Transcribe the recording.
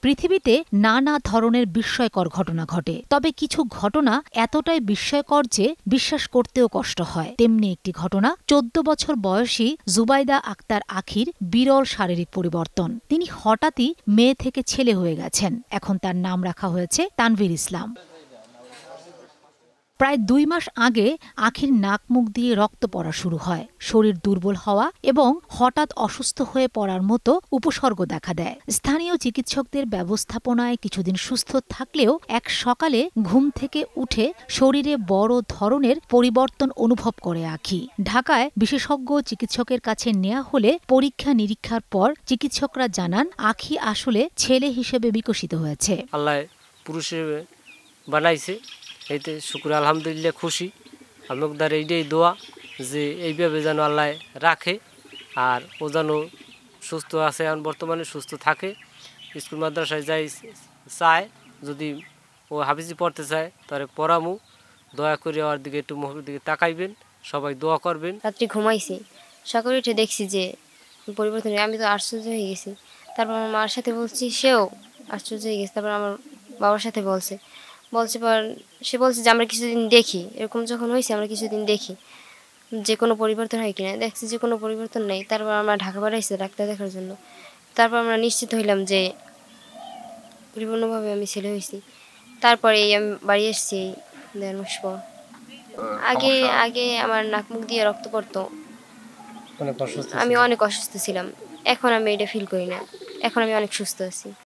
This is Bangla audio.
পৃথিবীতে নানা ধরনের বিস্ময়কর ঘটনা ঘটে, তবে কিছু ঘটনা এতটাই বিস্ময়কর যে বিশ্বাস করতেও কষ্ট হয়। তেমনি একটি ঘটনা 14 বছর বয়সী জুবাইদা আক্তার আখির বিরল শারীরিক পরিবর্তন। তিনি হঠাৎই মেয়ে থেকে ছেলে হয়ে গেছেন। এখন তার নাম রাখা হয়েছে তানভীর ইসলাম। প্রায় 2 মাস আগে আখির নাক মুখ দিয়ে রক্ত পড়া শুরু হয়, শরীর দুর্বল হওয়া এবং হঠাৎ অসুস্থ হয়ে পড়ার মতো উপসর্গ দেখা দেয়। স্থানীয় চিকিৎসকদের ব্যবস্থাপনায় কিছুদিন সুস্থ থাকলেও এক সকালে ঘুম থেকে উঠে শরীরে বড় ধরনের পরিবর্তন অনুভব করে আখি। ঢাকায় বিশেষজ্ঞ চিকিৎসকের কাছে নেওয়া হলে পরীক্ষা নিরীক্ষার পর চিকিৎসকরা জানান আখি আসলে ছেলে হিসেবে বিকশিত হয়েছে। আল্লাহ পুরুষ হিসেবে বানাইছে, এইতে শুক্র আলহামদুলিল্লাহ খুশি। আমাদের এইটাই দোয়া যে এইভাবে যেন আল্লাহ রাখে আর ও যেন সুস্থ আছে, এখন বর্তমানে সুস্থ থাকে, স্কুল মাদ্রাসায় যাই চায়, যদি ও হাফিজি পড়তে চায় তাহলে পড়ামু। দয়া করে ওর দিকে একটু মুখের দিকে তাকাইবেন, সবাই দোয়া করবেন। রাত্রি ঘুমাইছি, সকালে উঠে দেখছি যে পরিবর্তন, আমি তো আশ্চর্য হয়ে গেছি। তারপর আমার মার সাথে বলছি, সেও আশ্চর্য হয়ে গেছে। তারপর আমার বাবার সাথে বলছে পর সে বলছে যে আমরা কিছুদিন দেখি, এরকম যখন হয়েছে আমরা কিছুদিন দেখি যে কোনো পরিবর্তন হয় কিনা। দেখছি যে কোনো পরিবর্তন নেই। তারপর আমরা ঢাকা পাঠাইছি ডাক্তার দেখার জন্য। তারপর আমরা নিশ্চিত হইলাম যে পরিপূর্ণভাবে আমি ছেলে হয়েছি। তারপরে আমি বাড়ি এসেছি 1.5 মাস পর। আগে আমার নাক মুখ দিয়ে রক্ত পড়তো, আমি অনেক অসুস্থ ছিলাম। এখন আমি এটা ফিল করি না, এখন আমি অনেক সুস্থ আছি।